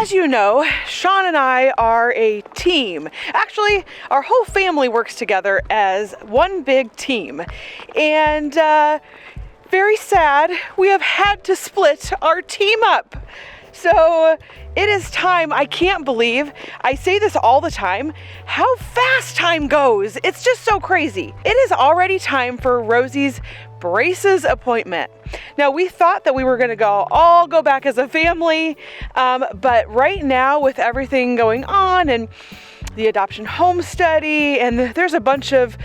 as you know, Shaun and I are a team. Actually, our whole family works together as one big team. And very sad, we have had to split our team up. So it is time. I can't believe, I say this all the time, how fast time goes. It's just so crazy. It is already time for Rosie's braces appointment. Now, we thought that we were going to all go back as a family, but right now with everything going on and the adoption home study, and there's a bunch of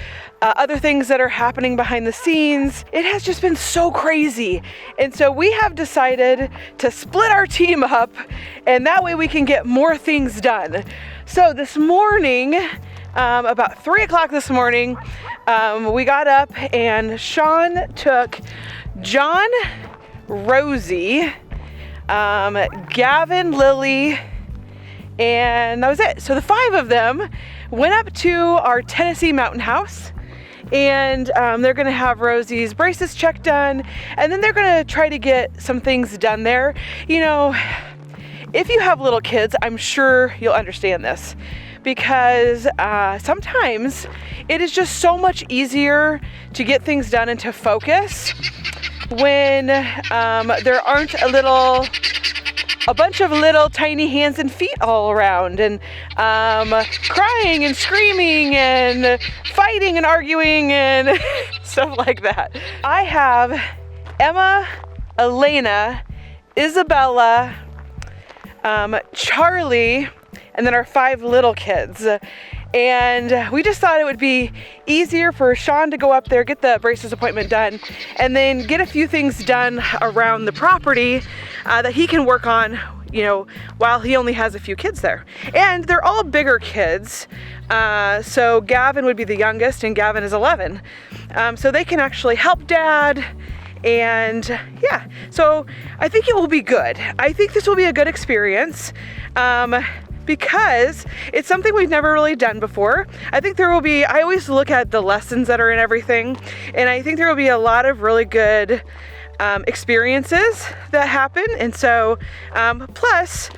other things that are happening behind the scenes, it has just been so crazy. And so we have decided to split our team up, and that way we can get more things done. So this morning, about 3 o'clock this morning, we got up and Shaun took John, Rosie, Gavin, Lillie, and that was it. So the 5 of them went up to our Tennessee mountain house, and they're gonna have Rosie's braces checked done, and then they're gonna try to get some things done there. You know, if you have little kids, I'm sure you'll understand this, because sometimes it is just so much easier to get things done and to focus when there aren't a bunch of little tiny hands and feet all around, and crying and screaming and fighting and arguing and stuff like that. I have Emma, Elena, Isabella, Charlie, and then our 5 little kids. And we just thought it would be easier for Shaun to go up there, get the braces appointment done, and then get a few things done around the property that he can work on, you know, while he only has a few kids there. And they're all bigger kids. So Gavin would be the youngest, and Gavin is 11. So they can actually help Dad. And yeah, so I think it will be good. I think this will be a good experience. Because it's something we've never really done before. I think there will be, I always look at the lessons that are in everything, and I think there will be a lot of really good experiences that happen. And so, plus,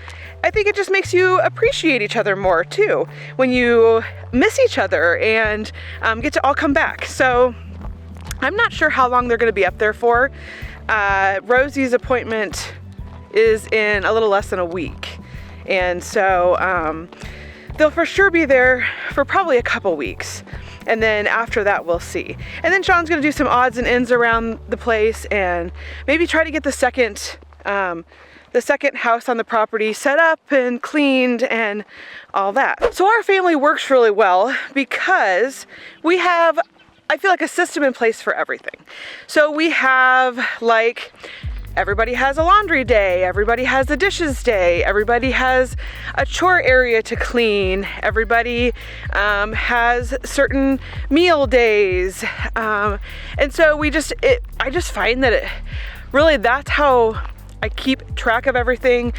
I think it just makes you appreciate each other more too, when you miss each other and get to all come back. So I'm not sure how long they're gonna be up there for. Rosie's appointment is in a little less than a week. And so they'll for sure be there for probably a couple weeks. And then after that, we'll see. And then Shaun's gonna do some odds and ends around the place and maybe try to get the second house on the property set up and cleaned and all that. So our family works really well because we have, I feel like, a system in place for everything. So we have, like, everybody has a laundry day, everybody has a dishes day, everybody has a chore area to clean, everybody has certain meal days. And so I just find that really that's how I keep track of everything.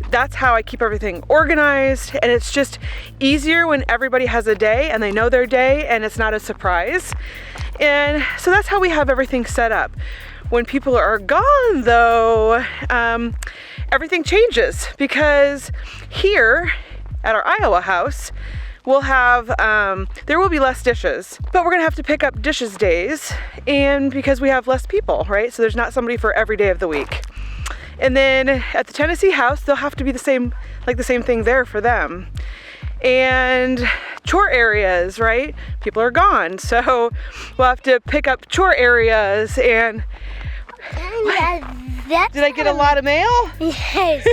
That's how I keep everything organized. And it's just easier when everybody has a day and they know their day and it's not a surprise. And so that's how we have everything set up. When people are gone, though, everything changes, because here at our Iowa house, we'll have, there will be less dishes, but we're gonna have to pick up dishes days, and because we have less people, right? So there's not somebody for every day of the week. And then at the Tennessee house, they'll have to be the same thing there for them. And chore areas, right? People are gone, so we'll have to pick up chore areas. And did I get a lot of mail? Yes.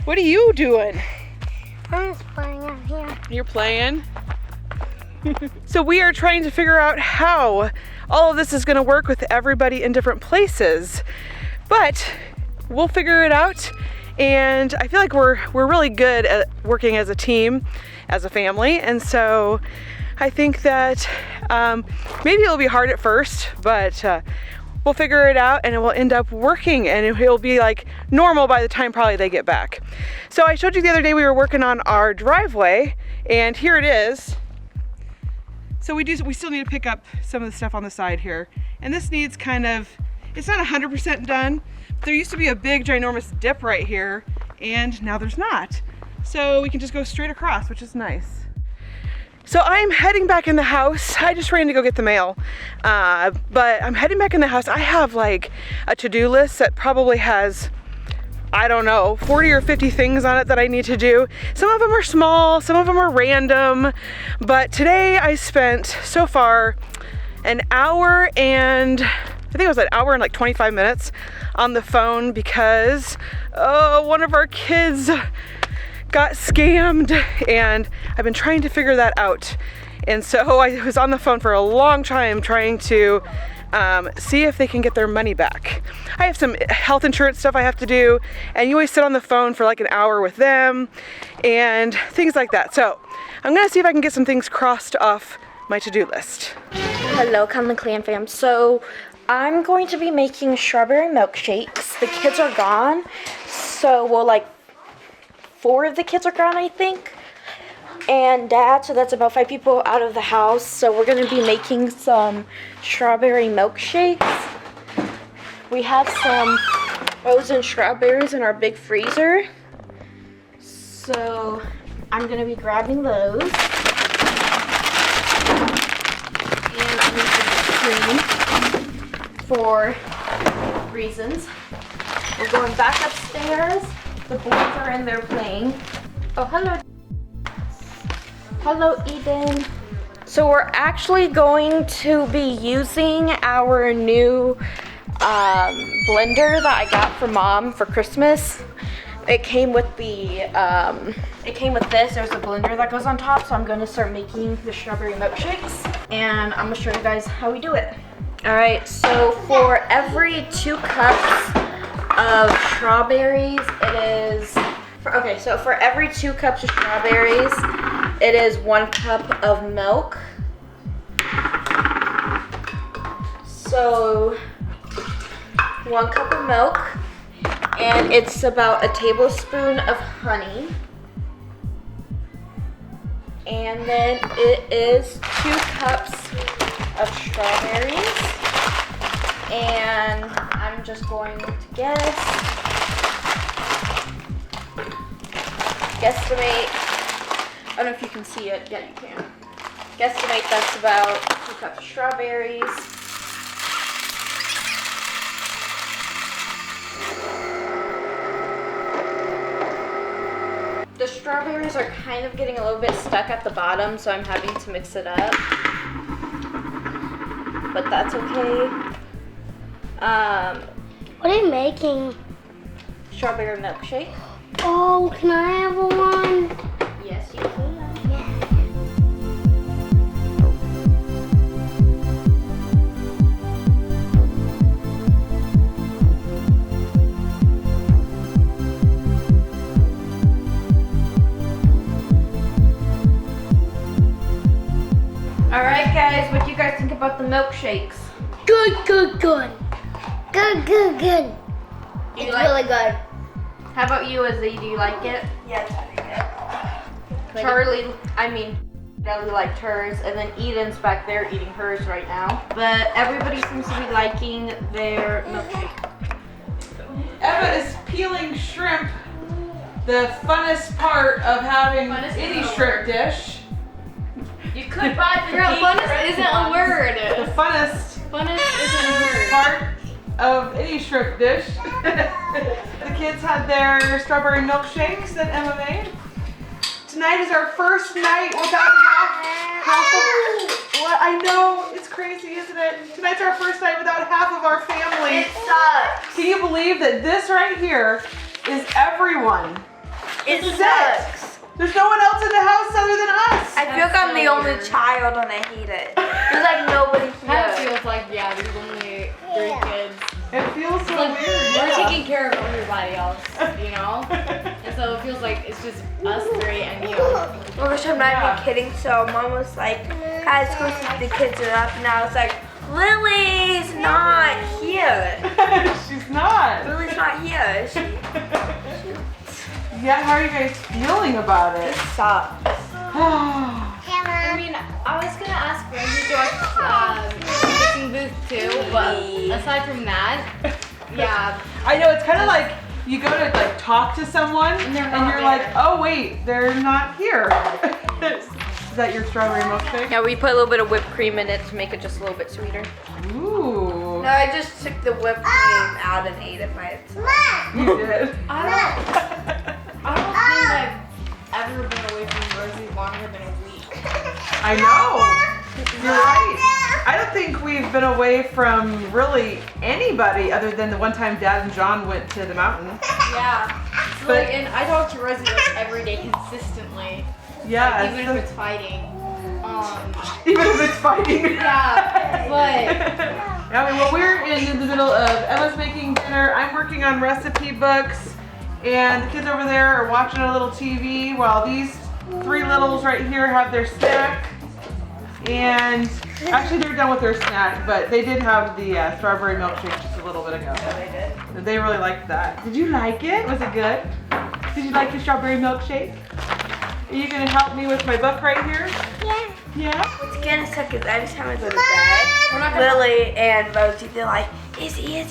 What are you doing? I'm just playing out here. You're playing? So we are trying to figure out how all of this is going to work with everybody in different places, but we'll figure it out. And I feel like we're really good at working as a team, as a family. And so I think that maybe it'll be hard at first, but we'll figure it out and it will end up working, and it'll be like normal by the time probably they get back. So I showed you the other day we were working on our driveway, and here it is. So we still need to pick up some of the stuff on the side here. And this needs kind of, it's not 100% done. There used to be a big ginormous dip right here, and now there's not. So we can just go straight across, which is nice. So I'm heading back in the house. I just ran to go get the mail, but I'm heading back in the house. I have like a to-do list that probably has, I don't know, 40 or 50 things on it that I need to do. Some of them are small, some of them are random, but today I spent so far an hour and, I think it was an hour and like 25 minutes on the phone because one of our kids got scammed, and I've been trying to figure that out. And so I was on the phone for a long time trying to see if they can get their money back. I have some health insurance stuff I have to do, and you always sit on the phone for like an hour with them and things like that. So I'm gonna see if I can get some things crossed off my to-do list. Hello, Connley Clan fam. So I'm going to be making strawberry milkshakes. The kids are gone, so well, like 4 of the kids are gone, I think, and Dad, so that's about 5 people out of the house. So we're gonna be making some strawberry milkshakes. We have some frozen strawberries in our big freezer, so I'm gonna be grabbing those, and I'm using the screen for reasons. We're going back upstairs. The boys are in there playing. Oh, hello. Hello, Eden. So we're actually going to be using our new blender that I got from Mom for Christmas. It came with the, this. There's a blender that goes on top, so I'm going to start making the strawberry milkshakes, and I'm going to show you guys how we do it. All right, so for every 2 cups of strawberries, for every 2 cups of strawberries, it is 1 cup of milk. So 1 cup of milk, and it's about a tablespoon of honey. And then it is 2 cups of strawberries. And I'm just going to guesstimate. I don't know if you can see it. Yeah, you can. Guesstimate that's about 2 cups of strawberries. The strawberries are kind of getting a little bit stuck at the bottom, so I'm having to mix it up. But that's okay. What are you making? Strawberry milkshake. Oh, can I have one? Yes, you can. All right, guys, what do you guys think about the milkshakes? Good, good, good. Good, good, good. It's really good. How about you, Izzy? Do you like it? Yes, I like it. Charlie liked hers, and then Eden's back there eating hers right now. But everybody seems to be liking their milkshake. Eva is peeling shrimp, the funnest part of having any shrimp dish. You could buy the funnest isn't a word. The funnest Funnest isn't a word. part of any shrimp dish. The kids had their strawberry milkshakes that Emma made. Tonight is our first night without half of what I know, it's crazy, isn't it? Tonight's our first night without half of our family. It sucks. Can you believe that this right here is everyone? It This is sucks. There's no one else in the house other than us. I feel like I'm the only child and I hate it. There's like nobody Kind of here. feels like, yeah, there's only 3 kids. It feels so Like, weird. we're yeah. taking care of everybody else, you know? And so it feels like it's just us 3 and you. Well, which I'm not even kidding. So Mom was like, guys, go see the kids are up. And I was like, Lily's not here. She's not. Lily's not here. She Yeah, how are you guys feeling about it? sucks. I mean, I was gonna ask Brandon to watch Missing Booth too, but aside from that, yeah. I know, it's kind of like you go to like talk to someone and you're like, oh wait, they're not here. Is that your strawberry milkshake? Yeah, we put a little bit of whipped cream in it to make it just a little bit sweeter. Ooh. No, I just took the whipped cream out and ate it by itself. You did. I don't think I've ever been away from Rosie longer than a week. I know. You're right. I don't think we've been away from really anybody other than the one time Dad and John went to the mountain. Yeah. So, But- like, and I talk to Rosie like every day consistently. Yeah. Like, even if it's fighting. Even if it's fighting. Yeah, but Yeah, I mean, well, we're in the middle of Emma's making dinner. I'm working on recipe books, and the kids over there are watching a little TV while these three littles right here have their snack. And actually, they're done with their snack, but they did have the strawberry milkshake just a little bit ago. So they did. And they really liked that. Did you like it? Was it good? Did you like your strawberry milkshake? Are you gonna help me with my book right here? Yeah. Yeah? What's gonna suck is every time I go to bed, Lillie and Rosie, they're like, Izzy, you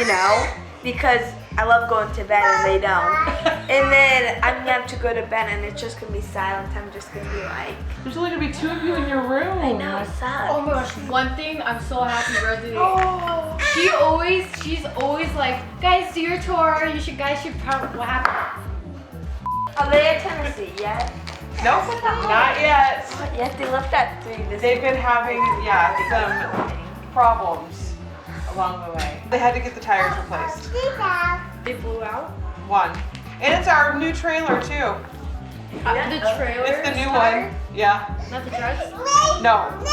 know? Because I love going to bed and they don't. And then I'm gonna have to go to bed and it's just gonna be silent. I'm just gonna be like, There's only gonna be 2 of you in your room. I know, it sucks. oh my gosh, one thing I'm so happy Rosie. Oh. She's always like, guys, do your tour. Guys should probably what happened? Are they at Tennessee yet? Nope, not yet. Yes, they left at 3 this They've been having, some problems along the way. They had to get the tires replaced. They blew out. One. And it's our new trailer too. The trailer. It's the new one. Yeah. Not the trucks. No. The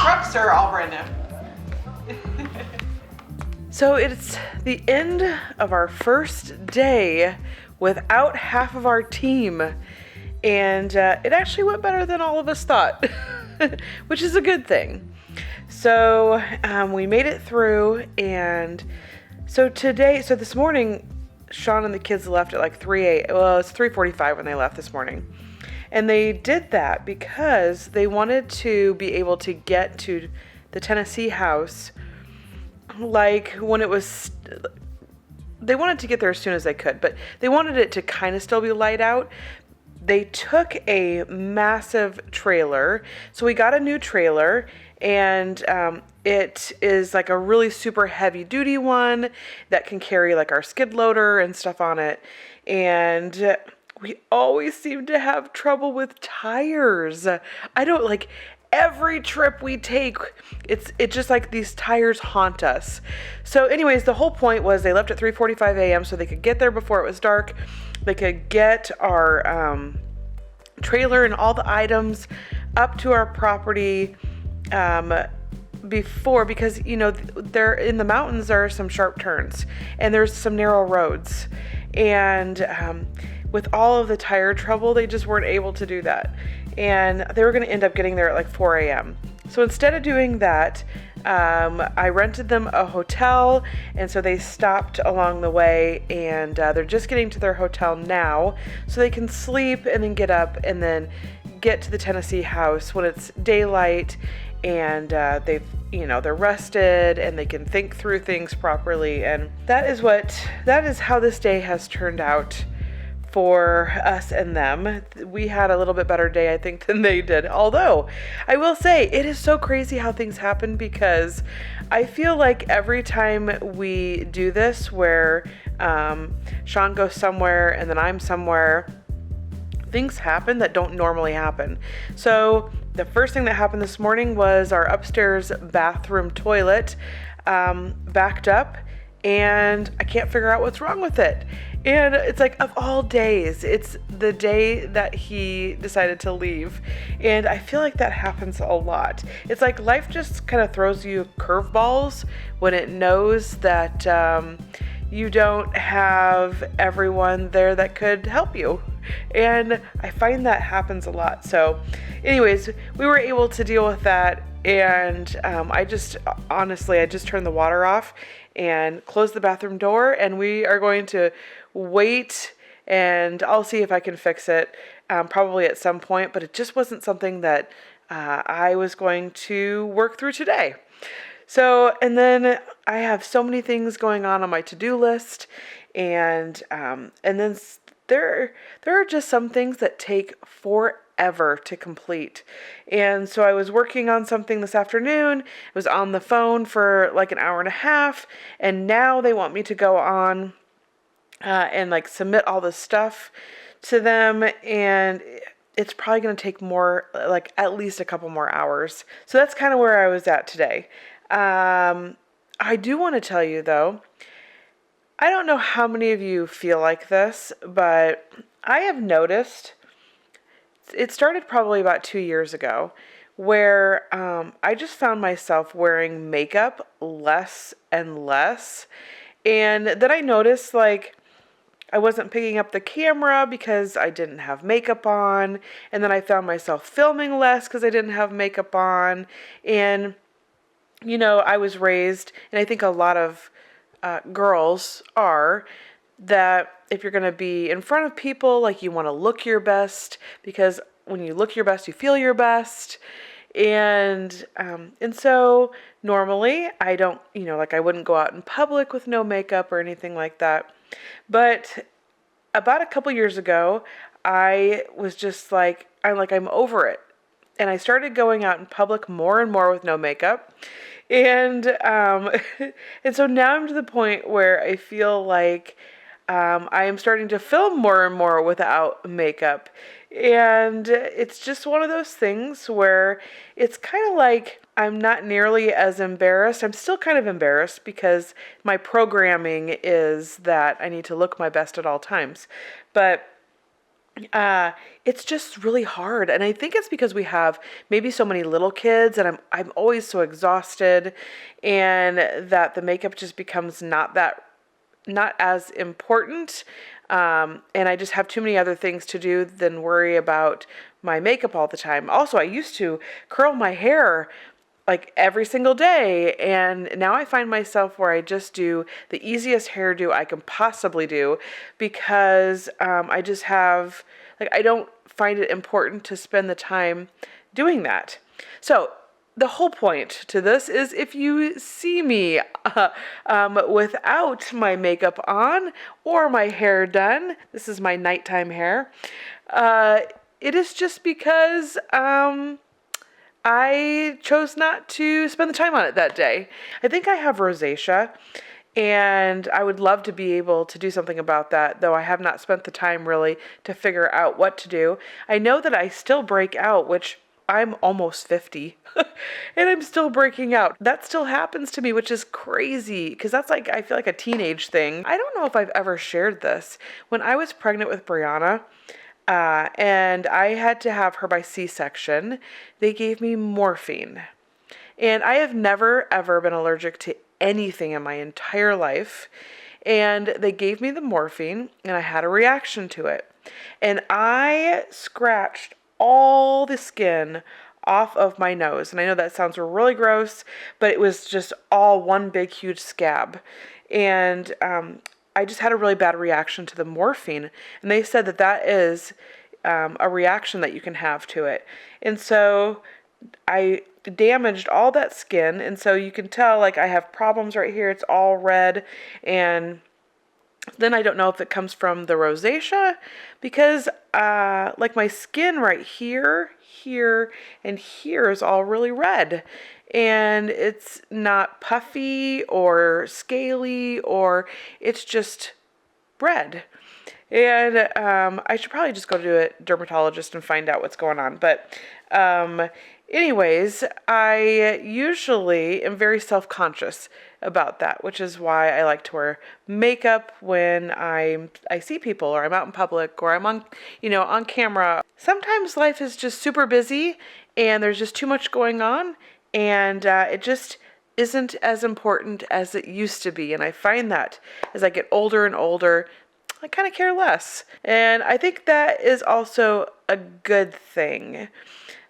trucks are all brand new. So it's the end of our first day without half of our team. And it actually went better than all of us thought, which is a good thing. So we made it through, and so this morning, Shaun and the kids left at like 3:45 when they left this morning. And they did that because they wanted to be able to get to the Tennessee house like when it was, they wanted to get there as soon as they could, but they wanted it to kind of still be light out. They took a massive trailer. So we got a new trailer, and it is like a really super heavy duty one that can carry like our skid loader and stuff on it. And we always seem to have trouble with tires. I don't like every trip we take, it's just like these tires haunt us. So anyways, the whole point was they left at 3:45 a.m. so they could get there before it was dark. They could get our trailer and all the items up to our property because they're in the mountains. There are some sharp turns and there's some narrow roads, and with all of the tire trouble, they just weren't able to do that, and they were going to end up getting there at like 4 a.m. So instead of doing that, I rented them a hotel, and so they stopped along the way, and they're just getting to their hotel now so they can sleep and then get up and then get to the Tennessee house when it's daylight, and they're rested and they can think through things properly. And that is how this day has turned out for us and them. We had a little bit better day, I think, than they did. Although, I will say, it is so crazy how things happen, because I feel like every time we do this, where Shaun goes somewhere and then I'm somewhere, things happen that don't normally happen. So the first thing that happened this morning was our upstairs bathroom toilet backed up, and I can't figure out what's wrong with it. And it's like, of all days, it's the day that he decided to leave. And I feel like that happens a lot. It's like life just kind of throws you curveballs when it knows that you don't have everyone there that could help you. And I find that happens a lot. So anyways, we were able to deal with that. And I just turned the water off and closed the bathroom door, and we are going to wait, and I'll see if I can fix it probably at some point, but it just wasn't something that I was going to work through today. So, and then I have so many things going on my to-do list, And then there are just some things that take forever to complete. And so I was working on something this afternoon. I was on the phone for like an hour and a half, and now they want me to go on and like submit all this stuff to them, and it's probably going to take more, like at least a couple more hours. So that's kind of where I was at today. I do want to tell you though, I don't know how many of you feel like this, but I have noticed, it started probably about 2 years ago, where I just found myself wearing makeup less and less. And then I noticed like I wasn't picking up the camera because I didn't have makeup on. And then I found myself filming less because I didn't have makeup on. And, you know, I was raised, and I think a lot of girls are, that if you're going to be in front of people, like you want to look your best, because when you look your best, you feel your best. And so normally I don't, you know, like I wouldn't go out in public with no makeup or anything like that. But about a couple years ago, I was just like, I'm over it. And I started going out in public more and more with no makeup. And and so now I'm to the point where I feel like I am starting to film more and more without makeup. And it's just one of those things where it's kind of like I'm not nearly as embarrassed. I'm still kind of embarrassed because my programming is that I need to look my best at all times. But it's just really hard. And I think it's because we have maybe so many little kids, and I'm always so exhausted, and that the makeup just becomes not as important. And I just have too many other things to do than worry about my makeup all the time. Also, I used to curl my hair like every single day, and now I find myself where I just do the easiest hairdo I can possibly do, because I just have, like, I don't find it important to spend the time doing that. So the whole point to this is, if you see me without my makeup on or my hair done, this is my nighttime hair, it is just because I chose not to spend the time on it that day. I think I have rosacea, and I would love to be able to do something about that, though I have not spent the time really to figure out what to do. I know that I still break out, which I'm almost 50 and I'm still breaking out. That still happens to me, which is crazy, because that's like, I feel like a teenage thing. I don't know if I've ever shared this. When I was pregnant with Brianna, and I had to have her by C-section, they gave me morphine. And I have never, ever been allergic to anything in my entire life. And they gave me the morphine, and I had a reaction to it. And I scratched all the skin off of my nose. And I know that sounds really gross, but it was just all one big, huge scab. And I just had a really bad reaction to the morphine. And they said that is a reaction that you can have to it. And so I damaged all that skin. And so you can tell, like, I have problems right here. It's all red. And then I don't know if it comes from the rosacea, because like my skin right here, and here is all really red. And it's not puffy or scaly, or it's just red. And I should probably just go to a dermatologist and find out what's going on. But anyways, I usually am very self-conscious about that, which is why I like to wear makeup when I see people, or I'm out in public, or I'm on, on camera. Sometimes life is just super busy and there's just too much going on, and it just isn't as important as it used to be. And I find that as I get older and older, I kind of care less. And I think that is also a good thing.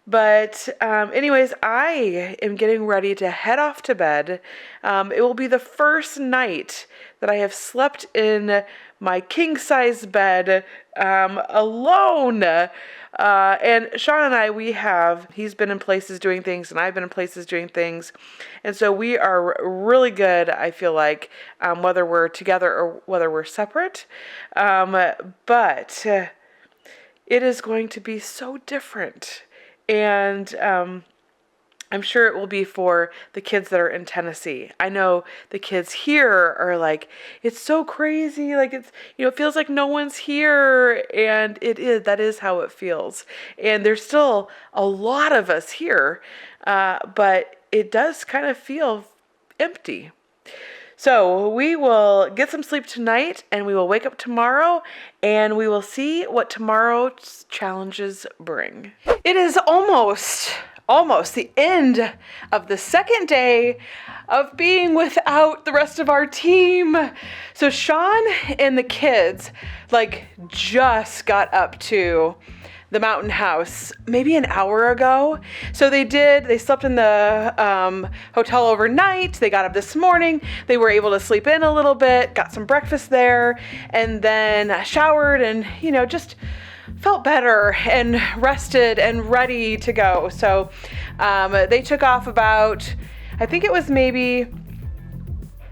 But anyways, I am getting ready to head off to bed. It will be the first night that I have slept in my king size bed alone. And Shaun and I, he's been in places doing things and I've been in places doing things. And so we are really good, I feel like, whether we're together or whether we're separate. But it is going to be so different. And I'm sure it will be for the kids that are in Tennessee. I know the kids here are like, it's so crazy. Like it feels like no one's here. And that is how it feels. And there's still a lot of us here, but it does kind of feel empty. So we will get some sleep tonight and we will wake up tomorrow and we will see what tomorrow's challenges bring. It is almost the end of the second day of being without the rest of our team. So Shaun and the kids just got up to the mountain house maybe an hour ago. So they slept in the hotel overnight. They got up this morning. They were able to sleep in a little bit, got some breakfast there, and then showered and, just felt better and rested and ready to go. So they took off about, I think it was maybe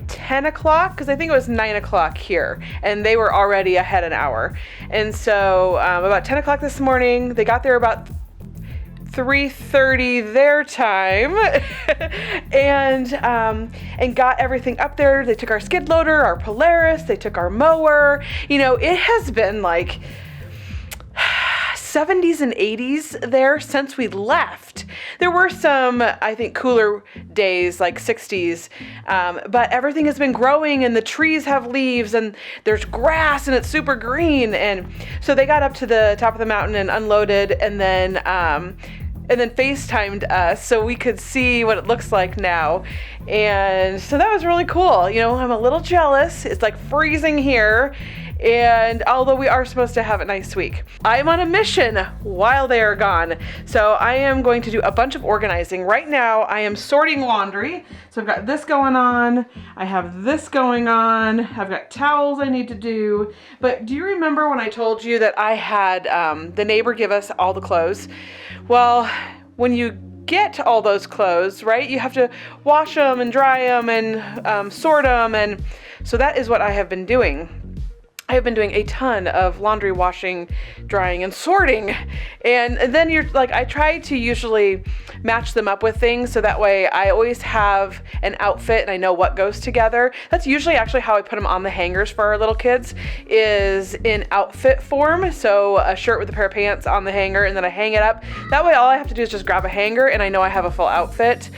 10 o'clock, because I think it was 9 o'clock here, and they were already ahead an hour. And so about 10 o'clock this morning, they got there about 3:30 their time and got everything up there. They took our skid loader, our Polaris, they took our mower. It has been like 70s and 80s there since we left. There were some, I think, cooler days like 60s, but everything has been growing and the trees have leaves and there's grass and it's super green. And so they got up to the top of the mountain and unloaded and then FaceTimed us so we could see what it looks like now. And so that was really cool. I'm a little jealous. It's like freezing here. And although we are supposed to have a nice week, I'm on a mission while they are gone. So I am going to do a bunch of organizing. Right now, I am sorting laundry. So I've got this going on. I have this going on. I've got towels I need to do. But do you remember when I told you that I had the neighbor give us all the clothes? Well, when you get all those clothes, right, you have to wash them and dry them and sort them. And so that is what I have been doing. I have been doing a ton of laundry washing, drying, and sorting. And then I try to usually match them up with things so that way I always have an outfit and I know what goes together. That's usually actually how I put them on the hangers for our little kids, is in outfit form. So a shirt with a pair of pants on the hanger and then I hang it up. That way all I have to do is just grab a hanger and I know I have a full outfit.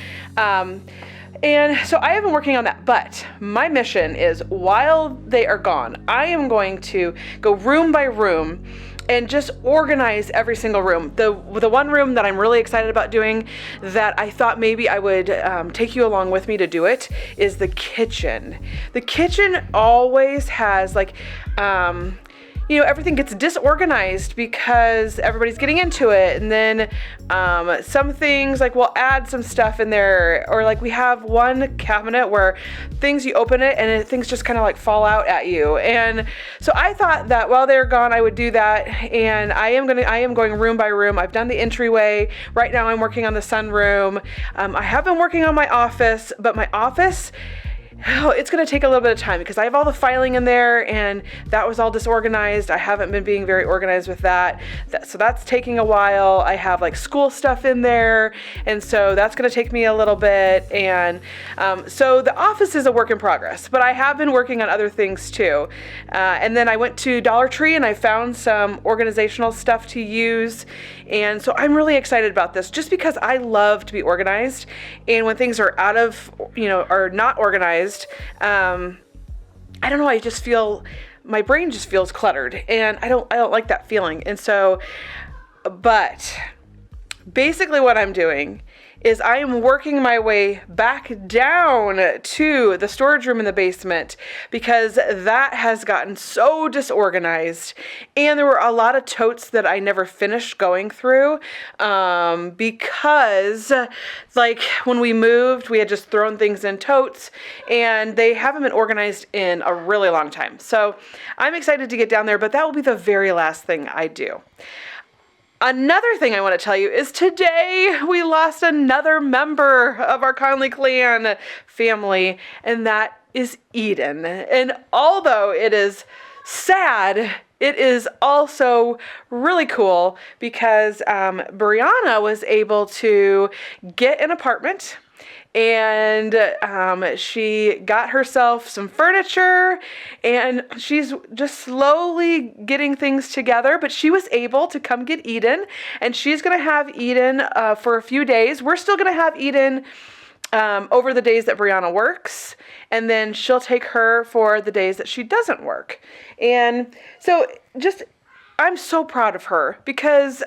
And so I have been working on that, but my mission is while they are gone, I am going to go room by room and just organize every single room. The one room that I'm really excited about doing that I thought maybe I would take you along with me to do it is the kitchen. The kitchen always has everything gets disorganized because everybody's getting into it. And then some things we'll add some stuff in there, or we have one cabinet where things, you open it and things just kind of fall out at you. And so I thought that while they're gone, I would do that. And I am going room by room. I've done the entryway. Right now I'm working on the sunroom. I have been working on my office, but my office, it's going to take a little bit of time because I have all the filing in there and that was all disorganized. I haven't been being very organized with that. So that's taking a while. I have school stuff in there. And so that's going to take me a little bit. And so the office is a work in progress, but I have been working on other things too. And then I went to Dollar Tree and I found some organizational stuff to use. And so I'm really excited about this just because I love to be organized. And when things are out of, are not organized, I don't know, I just feel, my brain just feels cluttered and I don't like that feeling. And so, but basically what I'm doing is I am working my way back down to the storage room in the basement because that has gotten so disorganized, and there were a lot of totes that I never finished going through because like when we moved, we had just thrown things in totes and they haven't been organized in a really long time. So I'm excited to get down there, but that will be the very last thing I do. Another thing I want to tell you is today we lost another member of our Connelly clan family, and that is Eden. And although it is sad, it is also really cool because Brianna was able to get an apartment, and she got herself some furniture, and she's just slowly getting things together, but she was able to come get Eden, and she's going to have Eden for a few days. We're still going to have Eden over the days that Brianna works, and then she'll take her for the days that she doesn't work. And so I'm so proud of her because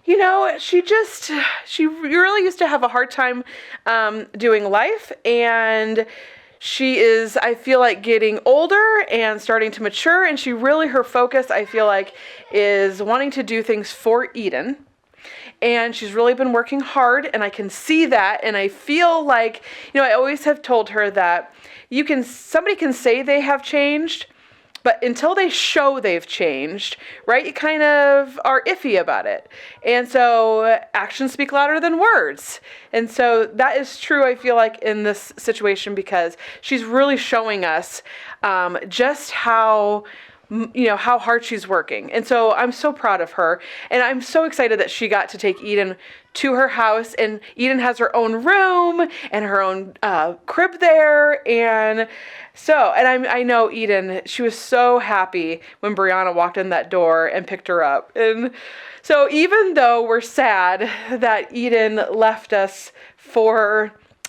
you know, she really used to have a hard time doing life, and she is, I feel like, getting older and starting to mature, and her focus, I feel like, is wanting to do things for Eden. And she's really been working hard, and I can see that, and I feel like, you know, I always have told her that somebody can say they have changed, but until they show they've changed, right, you kind of are iffy about it. And so actions speak louder than words. And so that is true, I feel like, in this situation, because she's really showing us just how hard she's working. And so I'm so proud of her. And I'm so excited that she got to take Eden to her house. And Eden has her own room and her own crib there. And I know Eden, she was so happy when Brianna walked in that door and picked her up. And so even though we're sad that Eden left us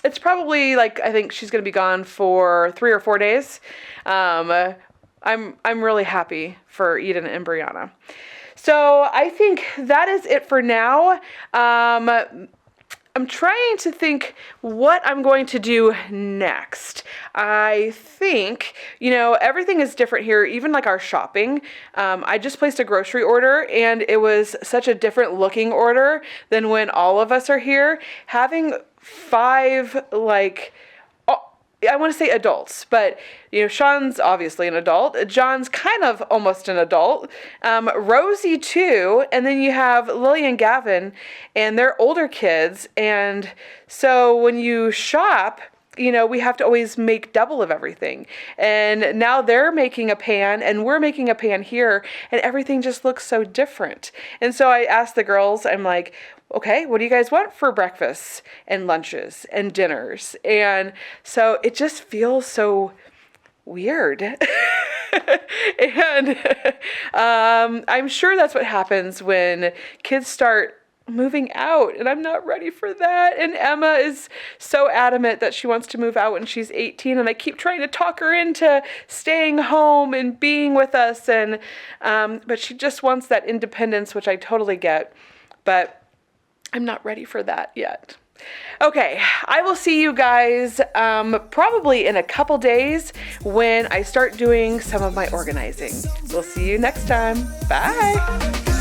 it's probably like, I think she's going to be gone for 3 or 4 days. I'm really happy for Eden and Brianna. So I think that is it for now. I'm trying to think what I'm going to do next. I think, everything is different here, even like our shopping. I just placed a grocery order, and it was such a different looking order than when all of us are here. Having 5, I want to say adults, but Shaun's obviously an adult. John's kind of almost an adult. Rosie too, and then you have Lillie and Gavin, and they're older kids. And so when you shop, we have to always make double of everything. And now they're making a pan, and we're making a pan here, and everything just looks so different. And so I asked the girls, I'm like, okay, what do you guys want for breakfasts and lunches and dinners? And so it just feels so weird. And I'm sure that's what happens when kids start moving out, and I'm not ready for that. And Emma is so adamant that she wants to move out when she's 18, and I keep trying to talk her into staying home and being with us, and but she just wants that independence, which I totally get, but I'm not ready for that yet. Okay, I will see you guys probably in a couple days when I start doing some of my organizing. We'll see you next time. Bye.